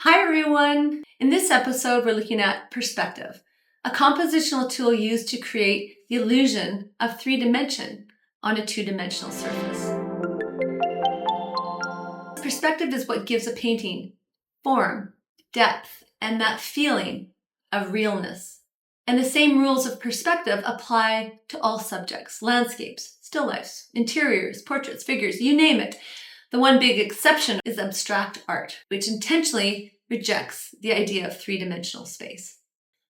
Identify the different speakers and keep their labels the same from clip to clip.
Speaker 1: Hi everyone! In this episode, we're looking at perspective, a compositional tool used to create the illusion of three dimension on a two-dimensional surface. Perspective is what gives a painting form, depth, and that feeling of realness. And the same rules of perspective apply to all subjects: landscapes, still lifes, interiors, portraits, figures, you name it. The one big exception is abstract art, which intentionally rejects the idea of three-dimensional space.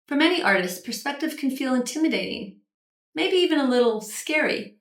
Speaker 1: For many artists, perspective can feel intimidating, maybe even a little scary.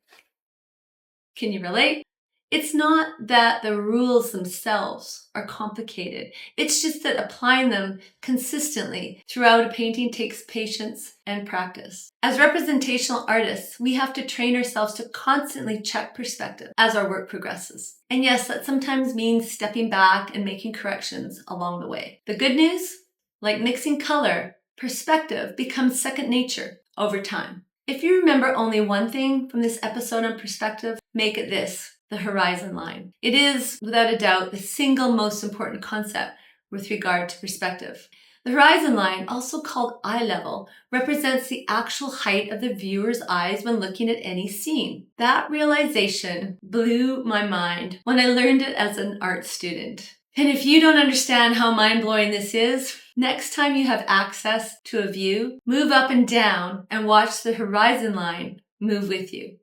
Speaker 1: Can you relate? It's not that the rules themselves are complicated. It's just that applying them consistently throughout a painting takes patience and practice. As representational artists, we have to train ourselves to constantly check perspective as our work progresses. And yes, that sometimes means stepping back and making corrections along the way. The good news? Like mixing color, perspective becomes second nature over time. If you remember only one thing from this episode on perspective, make it this: the horizon line. It is, without a doubt, the single most important concept with regard to perspective. The horizon line, also called eye level, represents the actual height of the viewer's eyes when looking at any scene. That realization blew my mind when I learned it as an art student. And if you don't understand how mind-blowing this is, next time you have access to a view, move up and down and watch the horizon line move with you.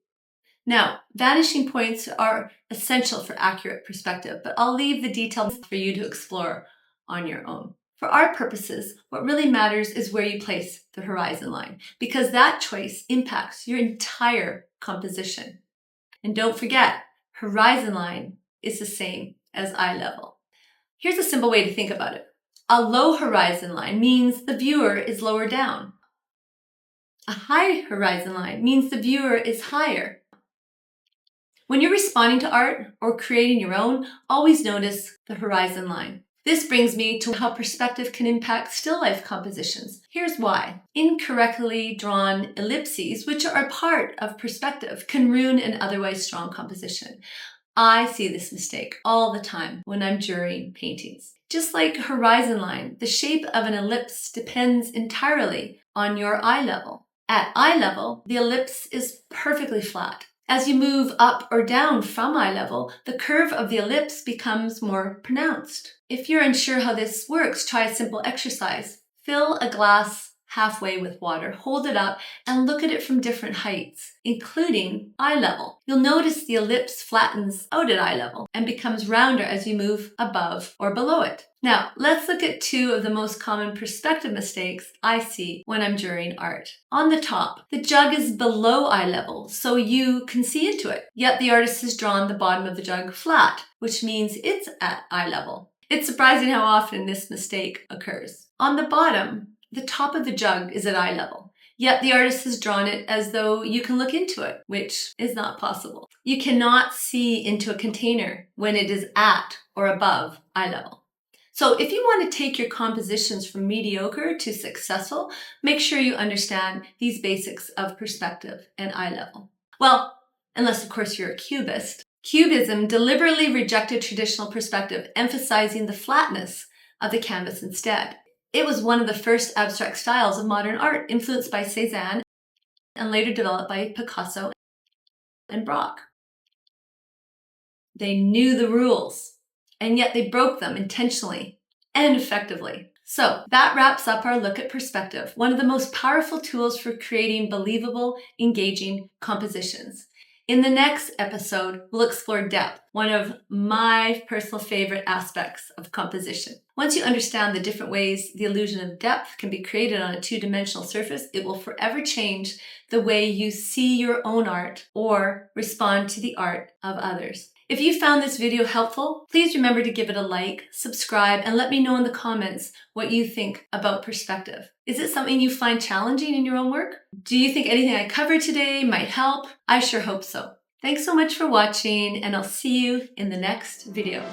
Speaker 1: Now, vanishing points are essential for accurate perspective, but I'll leave the details for you to explore on your own. For our purposes, what really matters is where you place the horizon line, because that choice impacts your entire composition. And don't forget, horizon line is the same as eye level. Here's a simple way to think about it. A low horizon line means the viewer is lower down. A high horizon line means the viewer is higher. When you're responding to art or creating your own, always notice the horizon line. This brings me to how perspective can impact still life compositions. Here's why. Incorrectly drawn ellipses, which are a part of perspective, can ruin an otherwise strong composition. I see this mistake all the time when I'm jurying paintings. Just like a horizon line, the shape of an ellipse depends entirely on your eye level. At eye level, the ellipse is perfectly flat. As you move up or down from eye level, the curve of the ellipse becomes more pronounced. If you're unsure how this works, try a simple exercise. Fill a glass halfway with water, hold it up, and look at it from different heights, including eye level. You'll notice the ellipse flattens out at eye level and becomes rounder as you move above or below it. Now, let's look at two of the most common perspective mistakes I see when I'm jurying art. On the top, the jug is below eye level, so you can see into it. Yet the artist has drawn the bottom of the jug flat, which means it's at eye level. It's surprising how often this mistake occurs. On the bottom, the top of the jug is at eye level, yet the artist has drawn it as though you can look into it, which is not possible. You cannot see into a container when it is at or above eye level. So if you want to take your compositions from mediocre to successful, make sure you understand these basics of perspective and eye level. Well, unless of course you're a cubist. Cubism deliberately rejected traditional perspective, emphasizing the flatness of the canvas instead. It was one of the first abstract styles of modern art, influenced by Cézanne and later developed by Picasso and Braque. They knew the rules, and yet they broke them intentionally and effectively. So that wraps up our look at perspective, one of the most powerful tools for creating believable, engaging compositions. In the next episode, we'll explore depth, one of my personal favorite aspects of composition. Once you understand the different ways the illusion of depth can be created on a two-dimensional surface, it will forever change the way you see your own art or respond to the art of others. If you found this video helpful, please remember to give it a like, subscribe, and let me know in the comments what you think about perspective. Is it something you find challenging in your own work? Do you think anything I covered today might help? I sure hope so. Thanks so much for watching, and I'll see you in the next video.